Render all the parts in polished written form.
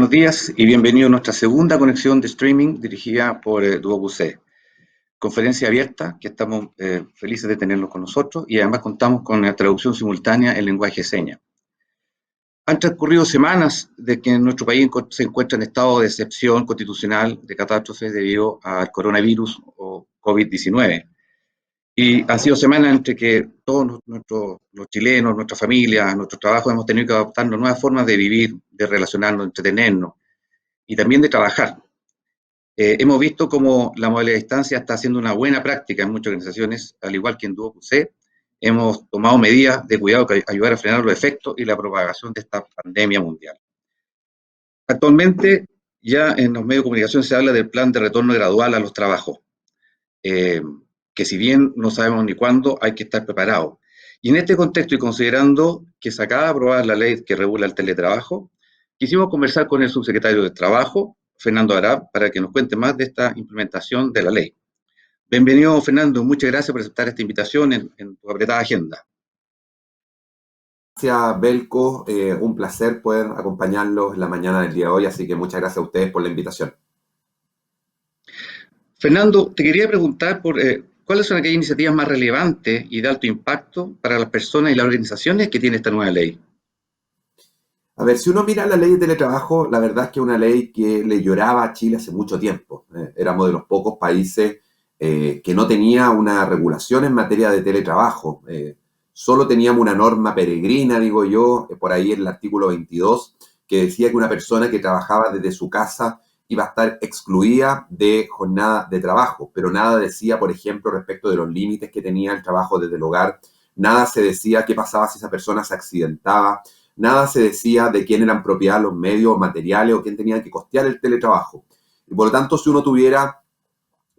Buenos días y bienvenido a nuestra segunda conexión de streaming dirigida por DuoQC. Conferencia abierta, que estamos felices de tenerlos con nosotros y además contamos con la traducción simultánea en lenguaje de señas. Han transcurrido semanas de que nuestro país se encuentra en estado de excepción constitucional de catástrofe debido al coronavirus o COVID-19. Y han sido semanas entre que todos los chilenos, nuestras familias, nuestros trabajos hemos tenido que adaptarnos a nuevas formas de vivir, de relacionarnos, de entretenernos y también de trabajar. Hemos visto cómo la modalidad de distancia está siendo una buena práctica en muchas organizaciones, al igual que en DuoQC. Hemos tomado medidas de cuidado que ayudar a frenar los efectos y la propagación de esta pandemia mundial. Actualmente, ya en los medios de comunicación se habla del plan de retorno gradual a los trabajos, que si bien no sabemos ni cuándo, hay que estar preparados. Y en este contexto y considerando que se acaba de aprobar la ley que regula el teletrabajo, quisimos conversar con el subsecretario de Trabajo, Fernando Arap, para que nos cuente más de esta implementación de la ley. Bienvenido, Fernando. Muchas gracias por aceptar esta invitación en tu apretada agenda. Gracias, Belko. Un placer poder acompañarlos en la mañana del día de hoy, así que muchas gracias a ustedes por la invitación. Fernando, te quería preguntar por cuáles son aquellas iniciativas más relevantes y de alto impacto para las personas y las organizaciones que tiene esta nueva ley. A ver, si uno mira la ley de teletrabajo, la verdad es que es una ley que le lloraba a Chile hace mucho tiempo. Éramos de los pocos países que no tenía una regulación en materia de teletrabajo. Solo teníamos una norma peregrina, digo yo, por ahí en el artículo 22, que decía que una persona que trabajaba desde su casa iba a estar excluida de jornada de trabajo, pero nada decía, por ejemplo, respecto de los límites que tenía el trabajo desde el hogar, nada se decía qué pasaba si esa persona se accidentaba, nada se decía de quién eran propiedad los medios materiales o quién tenía que costear el teletrabajo. Y por lo tanto, si uno tuviera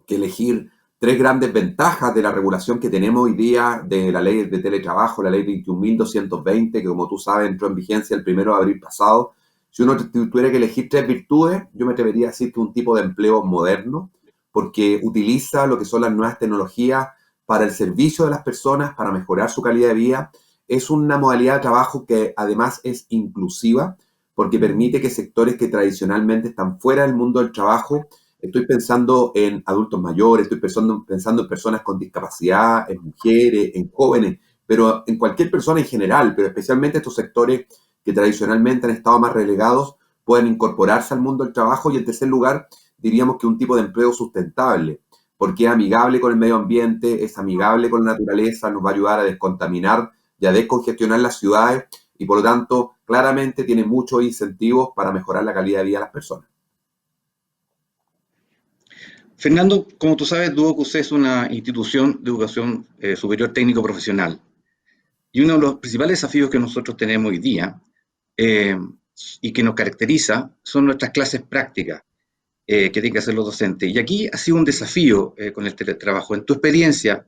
que elegir tres grandes ventajas de la regulación que tenemos hoy día de la ley de teletrabajo, la ley 21.220, que como tú sabes entró en vigencia el 1 de abril pasado, si uno tuviera que elegir tres virtudes, yo me atrevería a decir que un tipo de empleo moderno, porque utiliza lo que son las nuevas tecnologías para el servicio de las personas, para mejorar su calidad de vida. Es una modalidad de trabajo que además es inclusiva, porque permite que sectores que tradicionalmente están fuera del mundo del trabajo, estoy pensando en adultos mayores, estoy pensando en personas con discapacidad, en mujeres, en jóvenes, pero en cualquier persona en general, pero especialmente estos sectores que tradicionalmente han estado más relegados, pueden incorporarse al mundo del trabajo. Y en tercer lugar, diríamos que un tipo de empleo sustentable, porque es amigable con el medio ambiente, es amigable con la naturaleza, nos va a ayudar a descontaminar y a descongestionar las ciudades y por lo tanto claramente tiene muchos incentivos para mejorar la calidad de vida de las personas. Fernando, como tú sabes, DuoQC es una institución de educación superior técnico profesional. Y uno de los principales desafíos que nosotros tenemos hoy día y que nos caracteriza son nuestras clases prácticas que tienen que hacer los docentes. Y aquí ha sido un desafío con el teletrabajo. En tu experiencia,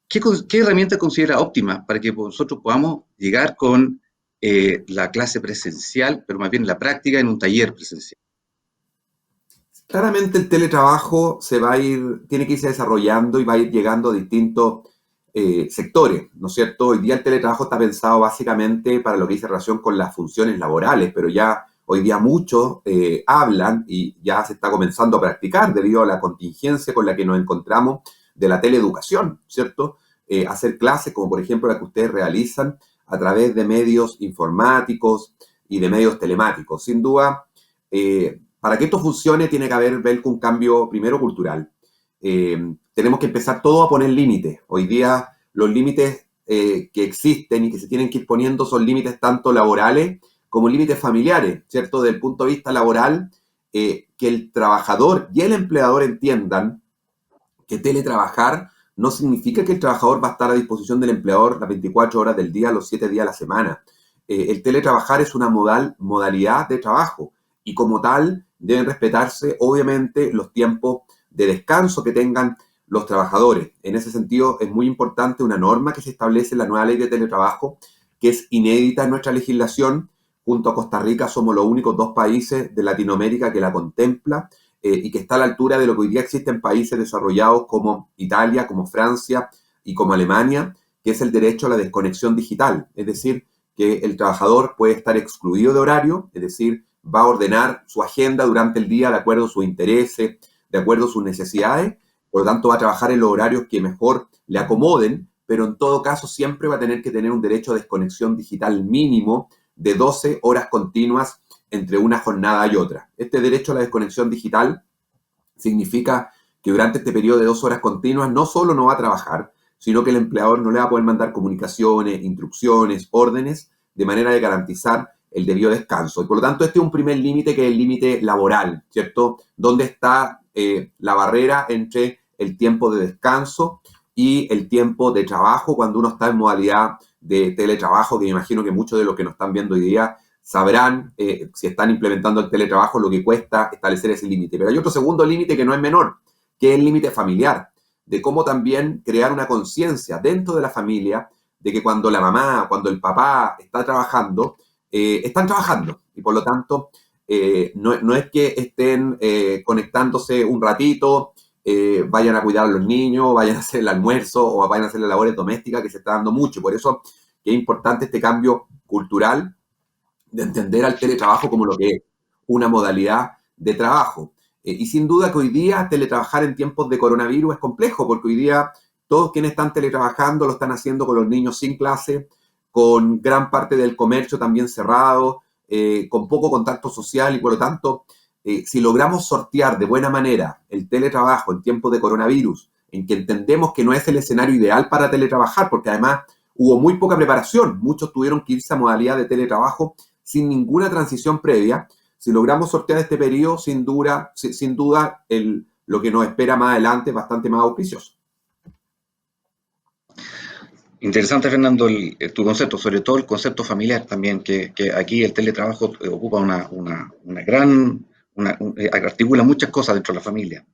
¿qué herramienta considera óptima para que nosotros podamos llegar con la clase presencial, pero más bien la práctica en un taller presencial? Claramente el teletrabajo tiene que irse desarrollando y va a ir llegando a distintos sectores, ¿no es cierto? Hoy día el teletrabajo está pensado básicamente para lo que dice relación con las funciones laborales, pero ya hoy día muchos hablan y ya se está comenzando a practicar debido a la contingencia con la que nos encontramos de la teleeducación, ¿cierto? Hacer clases como por ejemplo la que ustedes realizan a través de medios informáticos y de medios telemáticos. Sin duda, para que esto funcione tiene que haber un cambio primero cultural. Tenemos que empezar todo a poner límites. Hoy día los límites que existen y que se tienen que ir poniendo son límites tanto laborales como límites familiares, ¿cierto? Desde el punto de vista laboral, que el trabajador y el empleador entiendan que teletrabajar no significa que el trabajador va a estar a disposición del empleador las 24 horas del día, los 7 días a la semana. El teletrabajar es una modalidad de trabajo y como tal deben respetarse obviamente los tiempos de descanso que tengan los trabajadores. En ese sentido es muy importante una norma que se establece en la nueva ley de teletrabajo, que es inédita en nuestra legislación. Junto a Costa Rica somos los únicos dos países de Latinoamérica que la contempla y que está a la altura de lo que hoy día existe en países desarrollados como Italia, como Francia y como Alemania, que es el derecho a la desconexión digital. Es decir, que el trabajador puede estar excluido de horario, es decir, va a ordenar su agenda durante el día de acuerdo a sus intereses, de acuerdo a sus necesidades, por lo tanto va a trabajar en los horarios que mejor le acomoden, pero en todo caso siempre va a tener que tener un derecho a desconexión digital mínimo de 12 horas continuas entre una jornada y otra. Este derecho a la desconexión digital significa que durante este periodo de 2 horas continuas no solo no va a trabajar, sino que el empleador no le va a poder mandar comunicaciones, instrucciones, órdenes, de manera de garantizar el debido descanso. Y por lo tanto, este es un primer límite que es el límite laboral, ¿cierto? ¿Dónde está la barrera entre el tiempo de descanso y el tiempo de trabajo cuando uno está en modalidad de teletrabajo, que me imagino que muchos de los que nos están viendo hoy día sabrán, si están implementando el teletrabajo, lo que cuesta establecer ese límite. Pero hay otro segundo límite que no es menor, que es el límite familiar, de cómo también crear una conciencia dentro de la familia de que cuando la mamá, cuando el papá está trabajando, están trabajando. Y por lo tanto, no es que estén conectándose un ratito, vayan a cuidar a los niños, vayan a hacer el almuerzo o vayan a hacer las labores domésticas, que se está dando mucho. Por eso que es importante este cambio cultural de entender al teletrabajo como lo que es una modalidad de trabajo. Y sin duda que hoy día teletrabajar en tiempos de coronavirus es complejo, porque hoy día todos quienes están teletrabajando lo están haciendo con los niños sin clase, con gran parte del comercio también cerrado, con poco contacto social y por lo tanto, si logramos sortear de buena manera el teletrabajo en tiempos de coronavirus, en que entendemos que no es el escenario ideal para teletrabajar, porque además hubo muy poca preparación, muchos tuvieron que irse a modalidad de teletrabajo sin ninguna transición previa. Si logramos sortear este periodo, sin duda lo que nos espera más adelante es bastante más auspicioso. Interesante, Fernando, tu concepto, sobre todo el concepto familiar también, que aquí el teletrabajo ocupa articula muchas cosas dentro de la familia.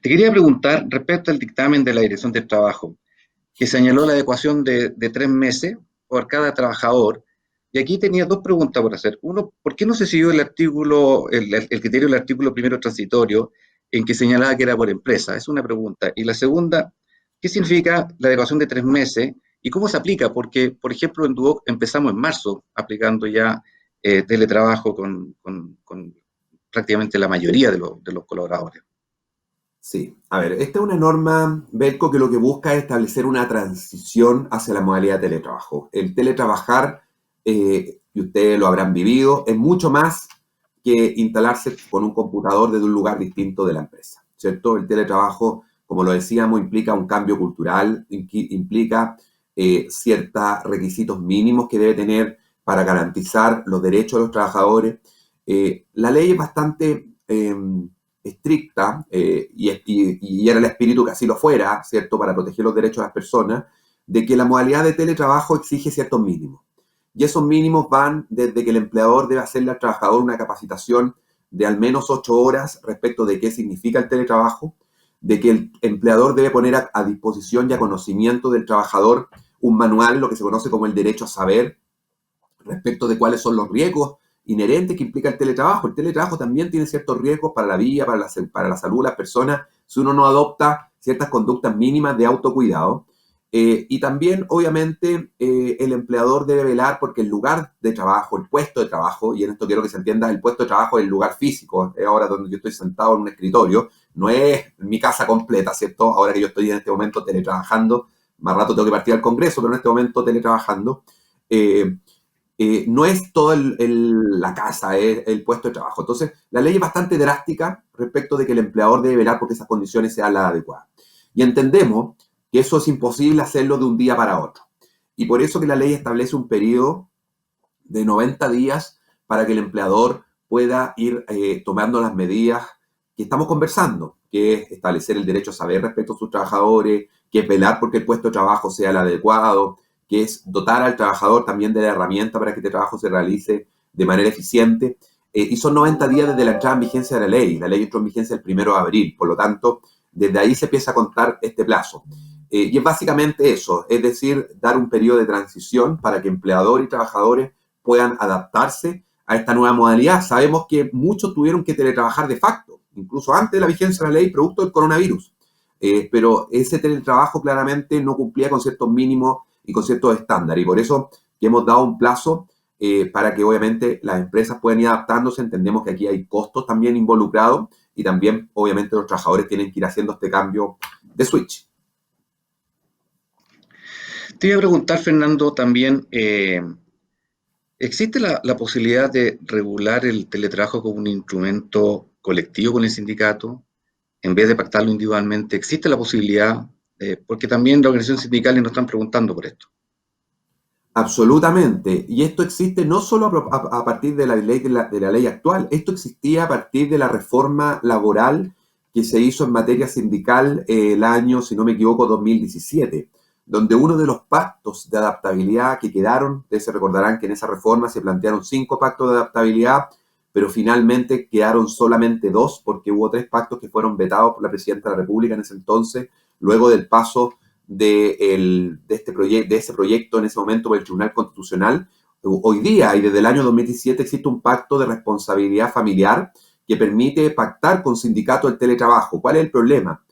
Te quería preguntar respecto al dictamen de la Dirección del Trabajo, que señaló la adecuación de 3 meses por cada trabajador. Y aquí tenía 2 preguntas por hacer. Uno, ¿por qué no se siguió el criterio del artículo primero transitorio en que señalaba que era por empresa? Es una pregunta. Y la segunda, ¿qué significa la adecuación de 3 meses y cómo se aplica? Porque, por ejemplo, en Duoc empezamos en marzo aplicando ya teletrabajo con prácticamente la mayoría de los colaboradores. Sí, a ver, esta es una norma, Belco, que lo que busca es establecer una transición hacia la modalidad de teletrabajo. El teletrabajar, y ustedes lo habrán vivido, es mucho más que instalarse con un computador desde un lugar distinto de la empresa, ¿cierto? El teletrabajo, como lo decíamos, implica un cambio cultural, implica ciertos requisitos mínimos que debe tener para garantizar los derechos de los trabajadores. La ley es bastante estricta, y era el espíritu que así lo fuera, ¿cierto?, para proteger los derechos de las personas, de que la modalidad de teletrabajo exige ciertos mínimos. Y esos mínimos van desde que el empleador debe hacerle al trabajador una capacitación de al menos 8 horas respecto de qué significa el teletrabajo, de que el empleador debe poner a disposición y a conocimiento del trabajador un manual, lo que se conoce como el derecho a saber, respecto de cuáles son los riesgos inherentes que implica el teletrabajo. El teletrabajo también tiene ciertos riesgos para la vida, para la salud de las personas, si uno no adopta ciertas conductas mínimas de autocuidado. Y también, obviamente, el empleador debe velar porque el lugar de trabajo, el puesto de trabajo, y en esto quiero que se entienda, el puesto de trabajo es el lugar físico, es ahora donde yo estoy sentado en un escritorio, no es mi casa completa, ¿cierto? Ahora que yo estoy en este momento teletrabajando, más rato tengo que partir al Congreso, pero en este momento teletrabajando, no es toda la casa, es el puesto de trabajo. Entonces, la ley es bastante drástica respecto de que el empleador debe velar porque esas condiciones sean las adecuadas. Y entendemos que eso es imposible hacerlo de un día para otro. Y por eso que la ley establece un periodo de 90 días para que el empleador pueda ir tomando las medidas que estamos conversando, que es establecer el derecho a saber respecto a sus trabajadores, que es velar porque el puesto de trabajo sea el adecuado, que es dotar al trabajador también de la herramienta para que este trabajo se realice de manera eficiente. Y son 90 días desde la entrada en vigencia de la ley. La ley entró en vigencia el 1 de abril, por lo tanto, desde ahí se empieza a contar este plazo. Y es básicamente eso, es decir, dar un periodo de transición para que empleadores y trabajadores puedan adaptarse a esta nueva modalidad. Sabemos que muchos tuvieron que teletrabajar de facto, incluso antes de la vigencia de la ley, producto del coronavirus. Pero ese teletrabajo claramente no cumplía con ciertos mínimos y con ciertos estándares. Y por eso que hemos dado un plazo para que obviamente las empresas puedan ir adaptándose. Entendemos que aquí hay costos también involucrados y también obviamente los trabajadores tienen que ir haciendo este cambio de switch. Te iba a preguntar, Fernando, también, ¿existe la posibilidad de regular el teletrabajo como un instrumento colectivo con el sindicato en vez de pactarlo individualmente? ¿Existe la posibilidad? Porque también las organizaciones sindicales nos están preguntando por esto. Absolutamente. Y esto existe no solo a partir de la ley, de la ley actual, esto existía a partir de la reforma laboral que se hizo en materia sindical el año, si no me equivoco, 2017, donde uno de los pactos de adaptabilidad que quedaron, ustedes se recordarán que en esa reforma se plantearon 5 pactos de adaptabilidad, pero finalmente quedaron solamente 2 porque hubo 3 pactos que fueron vetados por la Presidenta de la República en ese entonces, luego del paso de ese proyecto en ese momento por el Tribunal Constitucional. Hoy día y desde el año 2017 existe un pacto de responsabilidad familiar que permite pactar con sindicatos el teletrabajo. ¿Cuál es el problema?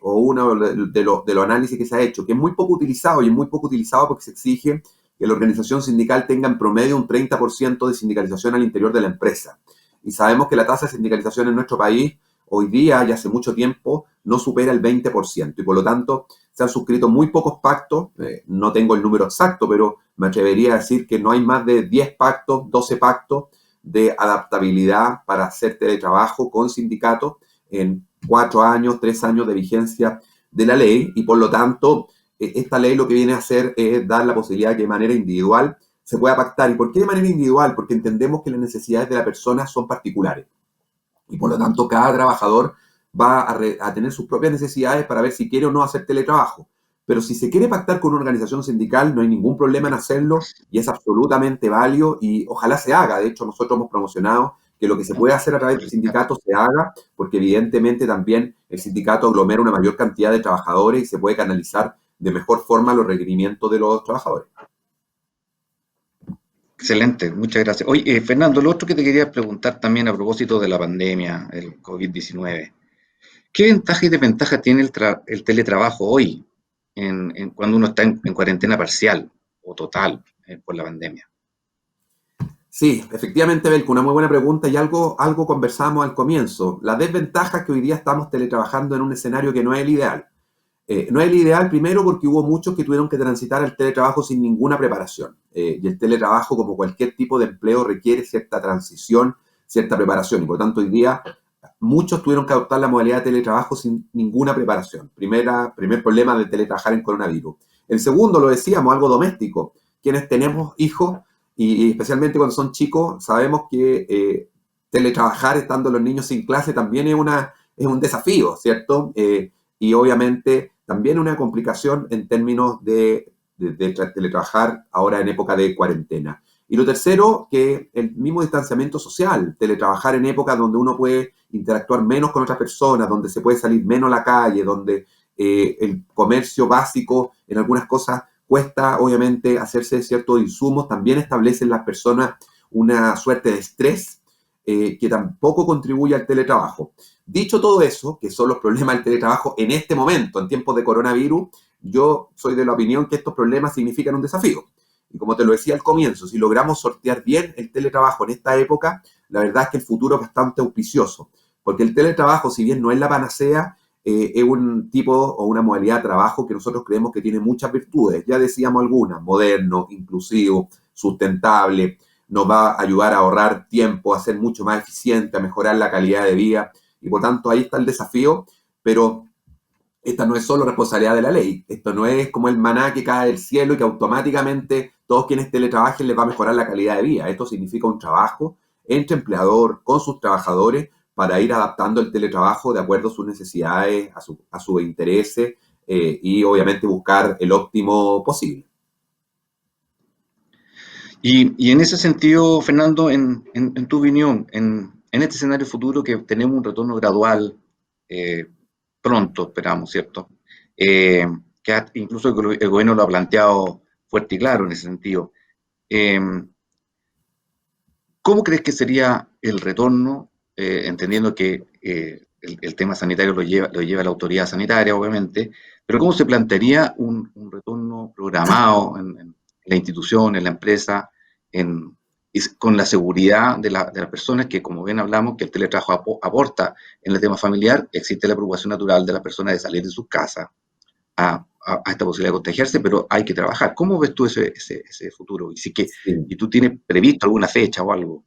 O uno de los análisis que se ha hecho, que es muy poco utilizado y es muy poco utilizado porque se exige que la organización sindical tenga en promedio un 30% de sindicalización al interior de la empresa. Y sabemos que la tasa de sindicalización en nuestro país hoy día y hace mucho tiempo no supera el 20%, y por lo tanto se han suscrito muy pocos pactos, no tengo el número exacto, pero me atrevería a decir que no hay más de 10 pactos, 12 pactos de adaptabilidad para hacer teletrabajo con sindicatos en 4 años, 3 años de vigencia de la ley, y por lo tanto esta ley lo que viene a hacer es dar la posibilidad de que de manera individual se pueda pactar. ¿Y por qué de manera individual? Porque entendemos que las necesidades de la persona son particulares. Y por lo tanto, cada trabajador va a tener sus propias necesidades para ver si quiere o no hacer teletrabajo. Pero si se quiere pactar con una organización sindical, no hay ningún problema en hacerlo y es absolutamente válido y ojalá se haga. De hecho, nosotros hemos promocionado que lo que se puede hacer a través del sindicato se haga, porque evidentemente también el sindicato aglomera una mayor cantidad de trabajadores y se puede canalizar de mejor forma los requerimientos de los trabajadores. Excelente, muchas gracias. Oye, Fernando, lo otro que te quería preguntar también a propósito de la pandemia, el COVID-19, ¿qué ventaja y desventaja tiene el teletrabajo hoy cuando uno está en cuarentena parcial o total por la pandemia? Sí, efectivamente, Belko, una muy buena pregunta y algo conversamos al comienzo. La desventaja es que hoy día estamos teletrabajando en un escenario que no es el ideal. No es el ideal primero porque hubo muchos que tuvieron que transitar al teletrabajo sin ninguna preparación. Y el teletrabajo, como cualquier tipo de empleo, requiere cierta transición, cierta preparación. Y por tanto, hoy día muchos tuvieron que adoptar la modalidad de teletrabajo sin ninguna preparación. Primer problema de teletrabajar en coronavirus. El segundo, lo decíamos, algo doméstico. Quienes tenemos hijos, y especialmente cuando son chicos, sabemos que teletrabajar estando los niños sin clase también es un desafío, ¿cierto? Y obviamente también una complicación en términos de teletrabajar ahora en época de cuarentena. Y lo tercero, que el mismo distanciamiento social, teletrabajar en épocas donde uno puede interactuar menos con otras personas, donde se puede salir menos a la calle, donde el comercio básico en algunas cosas cuesta obviamente hacerse ciertos insumos, también establecen las personas una suerte de estrés que tampoco contribuye al teletrabajo. Dicho todo eso, que son los problemas del teletrabajo en este momento, en tiempos de coronavirus, yo soy de la opinión que estos problemas significan un desafío. Y como te lo decía al comienzo, si logramos sortear bien el teletrabajo en esta época, la verdad es que el futuro es bastante auspicioso. Porque el teletrabajo, si bien no es la panacea, es un tipo o una modalidad de trabajo que nosotros creemos que tiene muchas virtudes. Ya decíamos algunas: moderno, inclusivo, sustentable, nos va a ayudar a ahorrar tiempo, a ser mucho más eficiente, a mejorar la calidad de vida. Y por tanto, ahí está el desafío, pero esta no es solo responsabilidad de la ley. Esto no es como el maná que cae del cielo y que automáticamente todos quienes teletrabajen les va a mejorar la calidad de vida. Esto significa un trabajo entre empleador con sus trabajadores para ir adaptando el teletrabajo de acuerdo a sus necesidades, a sus intereses y obviamente buscar el óptimo posible. Y en ese sentido, Fernando, en tu opinión, en este escenario futuro que tenemos un retorno gradual, eh, pronto esperamos, ¿cierto? Eh, incluso el gobierno lo ha planteado fuerte y claro en ese sentido. Eh, ¿Cómo crees que sería el retorno, entendiendo que el tema sanitario lo lleva la autoridad sanitaria, obviamente, pero cómo se plantearía un retorno programado en la institución, en la empresa, con la seguridad de las personas que, como bien hablamos, que el teletrabajo aporta en el tema familiar, existe la preocupación natural de las personas de salir de sus casas a esta posibilidad de contagiarse, pero hay que trabajar. ¿Cómo ves tú ese futuro? Sí. Y tú tienes previsto alguna fecha o algo.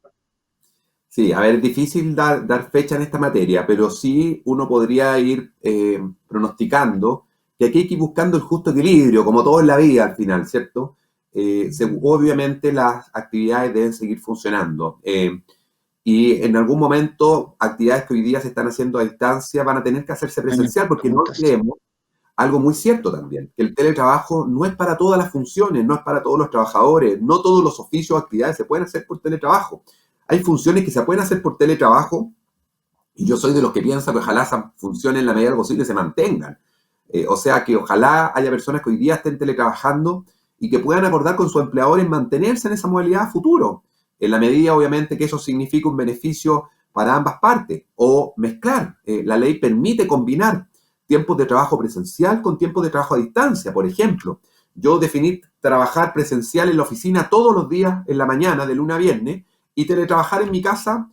Sí, a ver, es difícil dar fecha en esta materia, pero sí uno podría ir pronosticando que aquí hay que ir buscando el justo equilibrio, como todo en la vida al final, ¿cierto? Obviamente las actividades deben seguir funcionando. Y en algún momento, actividades que hoy día se están haciendo a distancia van a tener que hacerse Mi presencial, porque no pregunta es, olvidemos algo muy cierto también, que el teletrabajo no es para todas las funciones, no es para todos los trabajadores, no todos los oficios o actividades se pueden hacer por teletrabajo. Hay funciones que se pueden hacer por teletrabajo y yo soy de los que piensa que ojalá esas funciones en la medida de lo posible se mantengan. O sea, que ojalá haya personas que hoy día estén teletrabajando y que puedan acordar con sus empleadores mantenerse en esa modalidad a futuro, en la medida obviamente que eso significa un beneficio para ambas partes, o mezclar. La ley permite combinar tiempos de trabajo presencial con tiempos de trabajo a distancia. Por ejemplo, yo definir trabajar presencial en la oficina todos los días en la mañana, de lunes a viernes, y teletrabajar en mi casa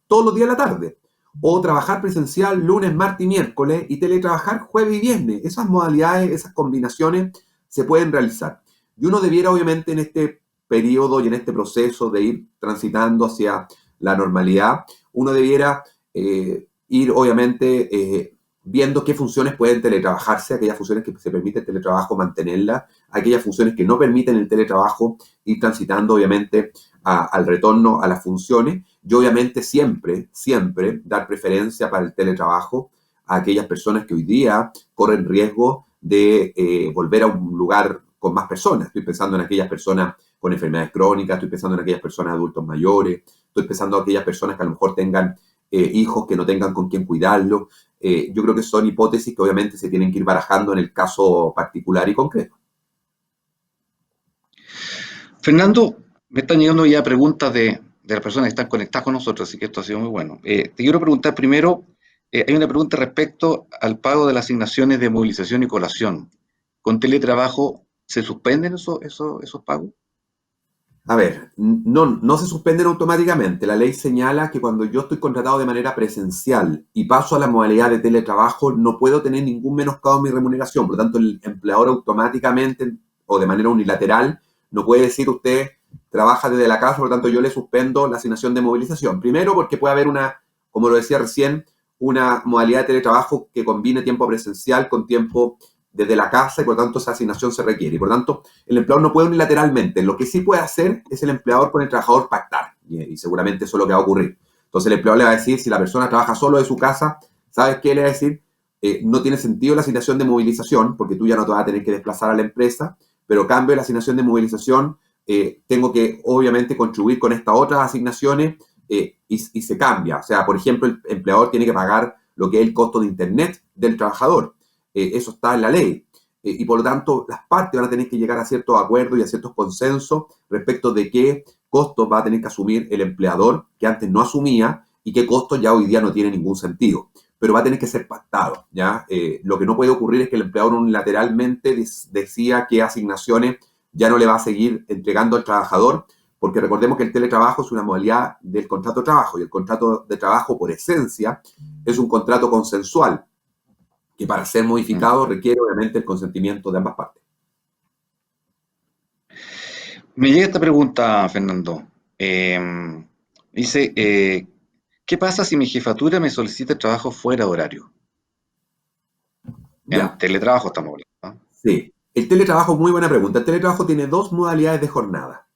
todos los días de la tarde. O trabajar presencial lunes, martes y miércoles y teletrabajar jueves y viernes. Esas modalidades, esas combinaciones se pueden realizar. Y uno debiera, obviamente, en este periodo y en este proceso de ir transitando hacia la normalidad, uno debiera ir, obviamente, viendo qué funciones pueden teletrabajarse, aquellas funciones que se permite el teletrabajo, mantenerlas, aquellas funciones que no permiten el teletrabajo, ir transitando, obviamente, al retorno a las funciones y obviamente siempre, siempre dar preferencia para el teletrabajo a aquellas personas que hoy día corren riesgo de volver a un lugar con más personas. Estoy pensando en aquellas personas con enfermedades crónicas, estoy pensando en aquellas personas adultos mayores, estoy pensando en aquellas personas que a lo mejor tengan hijos que no tengan con quién cuidarlos. Yo creo que son hipótesis que obviamente se tienen que ir barajando en el caso particular y concreto. Fernando, me están llegando ya preguntas de las personas que están conectadas con nosotros, así que esto ha sido muy bueno. Te quiero preguntar primero, hay una pregunta respecto al pago de las asignaciones de movilización y colación. ¿Con teletrabajo se suspenden esos pagos? A ver, no se suspenden automáticamente. La ley señala que cuando yo estoy contratado de manera presencial y paso a la modalidad de teletrabajo, no puedo tener ningún menoscabo en mi remuneración. Por lo tanto, el empleador automáticamente o de manera unilateral no puede decir usted trabaja desde la casa, por lo tanto yo le suspendo la asignación de movilización. Primero porque puede haber una, como lo decía recién, una modalidad de teletrabajo que combine tiempo presencial con tiempo desde la casa y por lo tanto esa asignación se requiere. Y por lo tanto, el empleador no puede unilateralmente. Lo que sí puede hacer es el empleador con el trabajador pactar. Y seguramente eso es lo que va a ocurrir. Entonces el empleador le va a decir, si la persona trabaja solo de su casa, ¿sabes qué? Le va a decir, no tiene sentido la asignación de movilización, porque tú ya no te vas a tener que desplazar a la empresa, pero cambio de la asignación de movilización, tengo que obviamente contribuir con estas otras asignaciones y se cambia. O sea, por ejemplo, el empleador tiene que pagar lo que es el costo de internet del trabajador. Eso está en la ley. Y por lo tanto, las partes van a tener que llegar a ciertos acuerdos y a ciertos consensos respecto de qué costos va a tener que asumir el empleador, que antes no asumía, y qué costos ya hoy día no tiene ningún sentido. Pero va a tener que ser pactado, ¿ya? Lo que no puede ocurrir es que el empleador unilateralmente decía qué asignaciones ya no le va a seguir entregando al trabajador, porque recordemos que el teletrabajo es una modalidad del contrato de trabajo, y el contrato de trabajo, por esencia, es un contrato consensual, que para ser modificado requiere obviamente el consentimiento de ambas partes. Me llega esta pregunta, Fernando. Dice, ¿qué pasa si mi jefatura me solicita trabajo fuera de horario? En Ya, teletrabajo estamos hablando, ¿no? sí. El teletrabajo, muy buena pregunta. El teletrabajo tiene dos modalidades de jornada.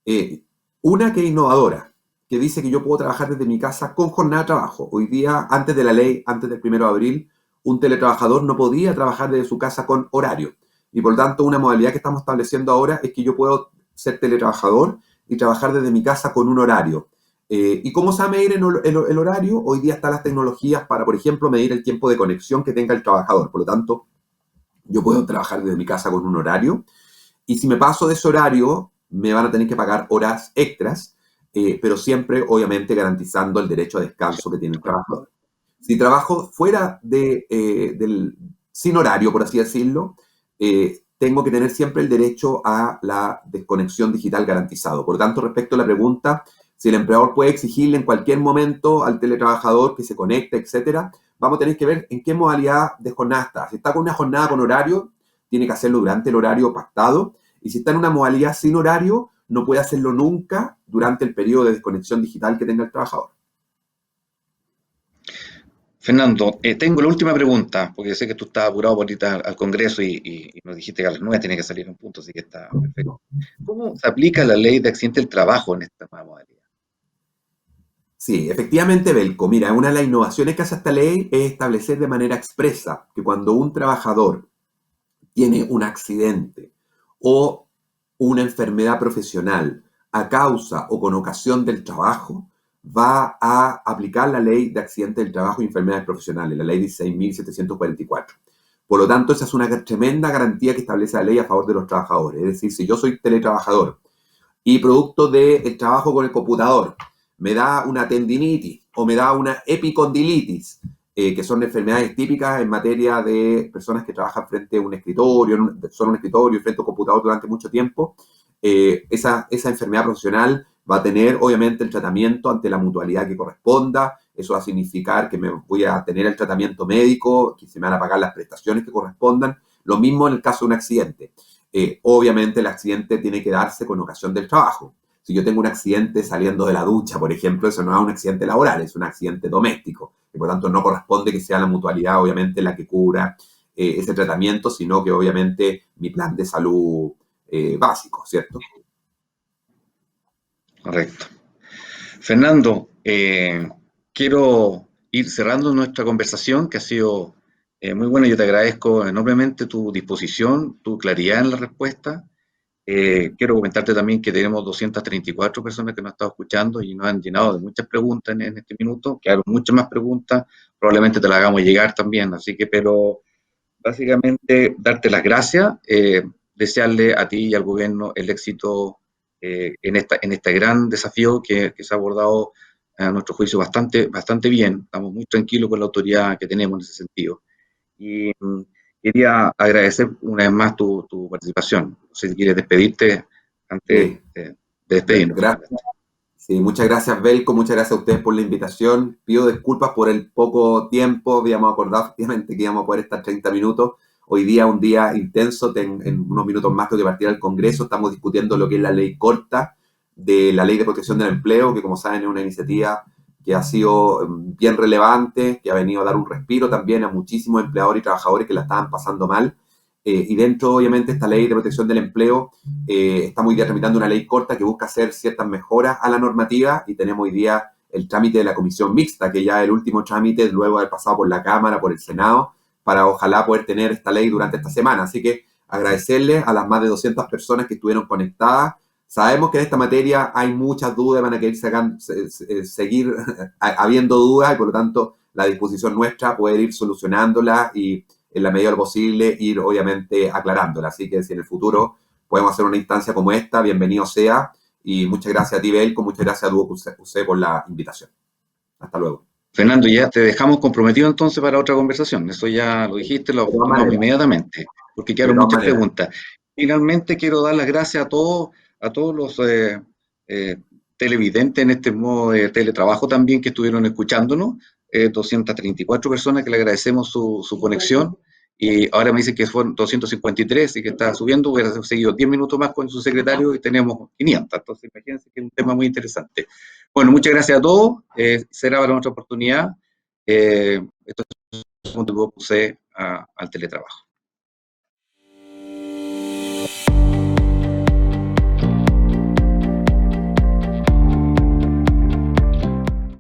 Eh, una que es innovadora, que dice que yo puedo trabajar desde mi casa con jornada de trabajo. Hoy día, antes de la ley, antes del 1 de abril, un teletrabajador no podía trabajar desde su casa con horario. Y por lo tanto, una modalidad que estamos estableciendo ahora es que yo puedo ser teletrabajador y trabajar desde mi casa con un horario. ¿Y cómo se va a medir el horario? Hoy día están las tecnologías para, por ejemplo, medir el tiempo de conexión que tenga el trabajador. Por lo tanto, yo puedo trabajar desde mi casa con un horario y si me paso de ese horario, me van a tener que pagar horas extras, pero siempre, obviamente, garantizando el derecho a descanso que tiene el trabajador. Si trabajo fuera sin horario, por así decirlo, tengo que tener siempre el derecho a la desconexión digital garantizado. Por lo tanto, respecto a la pregunta, si el empleador puede exigirle en cualquier momento al teletrabajador que se conecte, etcétera, vamos a tener que ver en qué modalidad de jornada está. Si está con una jornada con horario, tiene que hacerlo durante el horario pactado, y si está en una modalidad sin horario, no puede hacerlo nunca durante el periodo de desconexión digital que tenga el trabajador. Fernando, tengo la última pregunta, porque sé que tú estás apurado por ir al Congreso y nos dijiste que a las 9 tenía que salir un punto, así que está perfecto. ¿Cómo se aplica la ley de accidente del trabajo en esta nueva modalidad? Sí, efectivamente, Belco. Mira, una de las innovaciones que hace esta ley es establecer de manera expresa que cuando un trabajador tiene un accidente o una enfermedad profesional a causa o con ocasión del trabajo, va a aplicar la ley de accidentes del trabajo y enfermedades profesionales, la ley 16.744. Por lo tanto, esa es una tremenda garantía que establece la ley a favor de los trabajadores. Es decir, si yo soy teletrabajador y producto del trabajo con el computador me da una tendinitis o me da una epicondilitis, que son enfermedades típicas en materia de personas que trabajan frente a un escritorio, son un escritorio y frente a un computador durante mucho tiempo, esa enfermedad profesional va a tener obviamente el tratamiento ante la mutualidad que corresponda. Eso va a significar que me voy a tener el tratamiento médico, que se me van a pagar las prestaciones que correspondan. Lo mismo en el caso de un accidente. Obviamente el accidente tiene que darse con ocasión del trabajo. Si yo tengo un accidente saliendo de la ducha, por ejemplo, eso no es un accidente laboral, es un accidente doméstico. Y por lo tanto no corresponde que sea la mutualidad, obviamente, la que cubra ese tratamiento, sino que obviamente mi plan de salud básico, ¿cierto? Correcto. Fernando, quiero ir cerrando nuestra conversación, que ha sido muy buena. Yo te agradezco enormemente tu disposición, tu claridad en la respuesta. Quiero comentarte también que tenemos 234 personas que nos han estado escuchando y nos han llenado de muchas preguntas en este minuto. Quedaron muchas más preguntas, probablemente te las hagamos llegar también. Así que, pero básicamente, darte las gracias, desearle a ti y al gobierno el éxito en este gran desafío que se ha abordado a nuestro juicio bastante bien. Estamos muy tranquilos con la autoridad que tenemos en ese sentido. Y quería agradecer una vez más tu participación. No sé si quieres despedirte antes Sí, de despedirnos gracias. finalmente. Sí, muchas gracias, Belco, muchas gracias a ustedes por la invitación. Pido disculpas por el poco tiempo, habíamos acordado efectivamente que íbamos a poder estar 30 minutos. Hoy día un día intenso, en unos minutos más tengo que partir al Congreso, estamos discutiendo lo que es la ley corta de la Ley de Protección del Empleo, que como saben es una iniciativa que ha sido bien relevante, que ha venido a dar un respiro también a muchísimos empleadores y trabajadores que la estaban pasando mal. Y dentro, obviamente, esta ley de protección del empleo, estamos hoy día tramitando una ley corta que busca hacer ciertas mejoras a la normativa y tenemos hoy día el trámite de la comisión mixta, que ya es el último trámite luego de haber pasado por la Cámara, por el Senado, para ojalá poder tener esta ley durante esta semana. Así que agradecerles a las más de 200 personas que estuvieron conectadas. Sabemos que en esta materia hay muchas dudas, van a querer seguir habiendo dudas y por lo tanto la disposición nuestra poder ir solucionándolas y en la medida de lo posible ir obviamente aclarándola. Así que si en el futuro podemos hacer una instancia como esta, bienvenido sea. Y muchas gracias a ti, Belco, muchas gracias a Duo QC por la invitación. Hasta luego. Fernando, ya te dejamos comprometido entonces para otra conversación. Eso ya lo dijiste, lo De todas tomamos maneras, inmediatamente, porque de quedaron todas muchas maneras. preguntas. Finalmente, quiero dar las gracias a todos los eh, televidentes en este modo de teletrabajo también que estuvieron escuchándonos. 234 personas que le agradecemos su conexión. Y ahora me dicen que fueron 253 y que está subiendo. Voy a seguir 10 minutos más con su secretario y tenemos 500. Entonces, imagínense que es un tema muy interesante. Bueno, muchas gracias a todos. Será para otra oportunidad. Esto es un al teletrabajo.